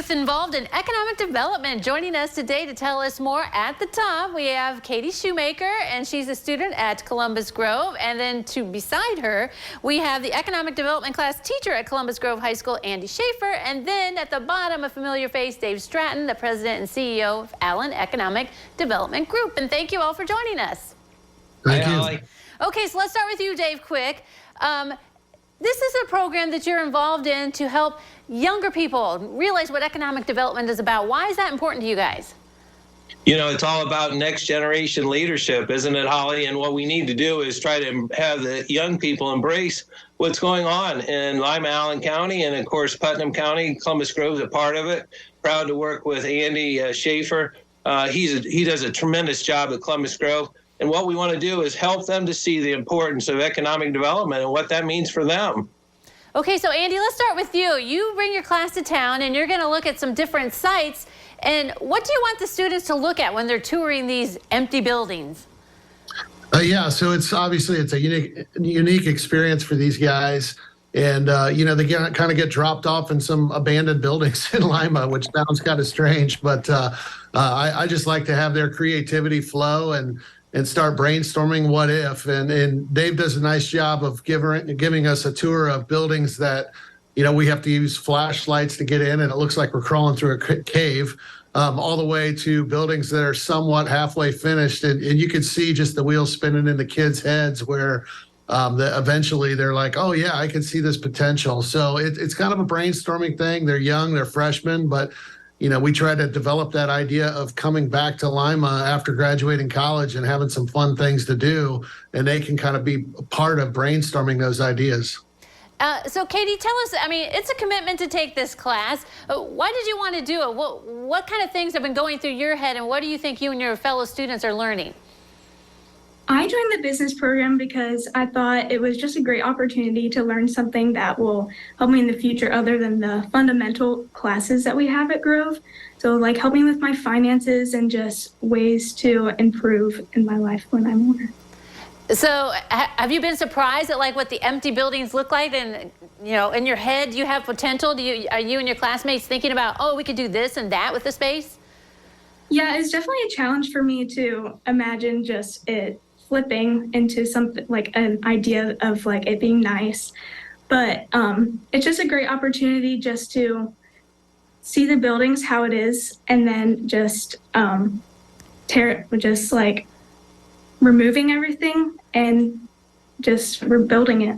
youth involved in economic development. Joining us today to tell us more at the top, we have Katie Shoemaker, and she's a student at Columbus Grove. And then beside her, we have the economic development class teacher at Columbus Grove High School, Andy Schaefer. And then at the bottom, a familiar face, Dave Stratton, the president and CEO of Allen Economic Development Group. And thank you all for joining us. Thank you. Okay, so let's start with you, Dave, quick. This is a program that you're involved in to help younger people realize what economic development is about. Why is that important to you guys? You know, it's all about next generation leadership, isn't it, Holly? And what we need to do is try to have the young people embrace what's going on in Lima, Allen County, and of course, Putnam County. Columbus Grove's a part of it. Proud to work with Andy Schaefer. He does a tremendous job at Columbus Grove. And what we want to do is help them to see the importance of economic development and what that means for them. Okay, so Andy, let's start with you. You bring your class to town and you're going to look at some different sites. And what do you want the students to look at when they're touring these empty buildings? Yeah, so it's obviously it's a unique experience for these guys. And, you know, they kind of get dropped off in some abandoned buildings in Lima, which sounds kind of strange. But I just like to have their creativity flow and start brainstorming what if. And Dave does a nice job of giving us a tour of buildings that, you know, we have to use flashlights to get in, and it looks like we're crawling through a cave, all the way to buildings that are somewhat halfway finished. And you can see just the wheels spinning in the kids' heads where eventually they're like, oh, yeah, I can see this potential. So it's kind of a brainstorming thing. They're young, they're freshmen, but you know, we try to develop that idea of coming back to Lima after graduating college and having some fun things to do, and they can kind of be a part of brainstorming those ideas. So Katie, tell us, I mean, it's a commitment to take this class. Why did you want to do it? What kind of things have been going through your head, and what do you think you and your fellow students are learning? I joined the business program because I thought it was just a great opportunity to learn something that will help me in the future other than the fundamental classes that we have at Grove. So like helping with my finances and just ways to improve in my life when I'm older. So have you been surprised at like what the empty buildings look like? And, you know, in your head, you have potential? Are you and your classmates thinking about, oh, we could do this and that with the space? Yeah, it's definitely a challenge for me to imagine just it flipping into something like an idea of like it being nice, but it's just a great opportunity just to see the buildings how it is, and then just just like removing everything and just rebuilding it.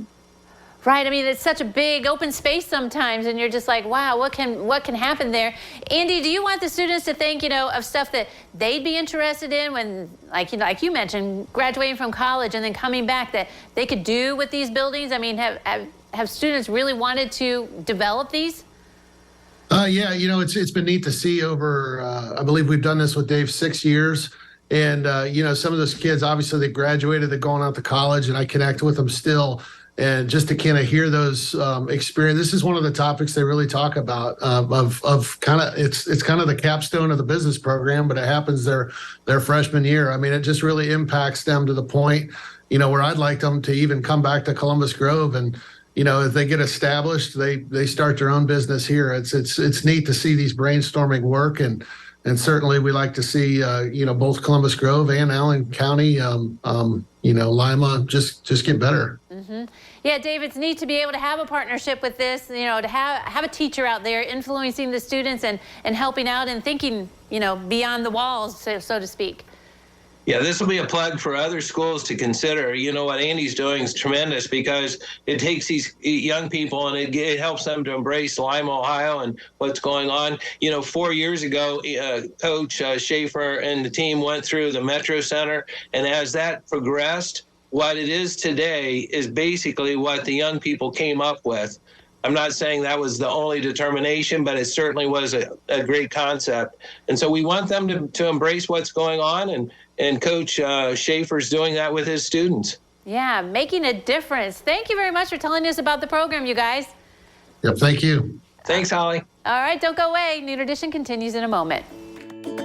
Right. I mean, it's such a big open space sometimes, and you're just like, wow, what can happen there? Andy, do you want the students to think, you know, of stuff that they'd be interested in when, like, you know, like you mentioned, graduating from college and then coming back, that they could do with these buildings? I mean, have students really wanted to develop these? Yeah, you know, it's been neat to see over, I believe we've done this with Dave 6 years. And, you know, some of those kids, obviously they graduated, they're going out to college, and I connect with them still. And just to kind of hear those experience, this is one of the topics they really talk about of kind of, it's kind of the capstone of the business program, but it happens their freshman year. I mean, it just really impacts them to the point, you know, where I'd like them to even come back to Columbus Grove, and, you know, if they get established, they start their own business here. It's neat to see these brainstorming work, and certainly we like to see, you know, both Columbus Grove and Allen County, you know, Lima just get better. Mm-hmm. Yeah, Dave, it's neat to be able to have a partnership with this, you know, to have a teacher out there influencing the students and helping out and thinking, you know, beyond the walls, so to speak. Yeah, this will be a plug for other schools to consider. You know, what Andy's doing is tremendous because it takes these young people and it helps them to embrace Lima, Ohio, and what's going on. You know, 4 years ago, Coach Schaefer and the team went through the Metro Center, and as that progressed, what it is today is basically what the young people came up with. I'm not saying that was the only determination, but it certainly was a great concept. And so we want them to embrace what's going on, and Coach Schaefer's doing that with his students. Yeah, making a difference. Thank you very much for telling us about the program, you guys. Yep, thank you. Thanks, Holly. All right, don't go away. Noon Edition continues in a moment.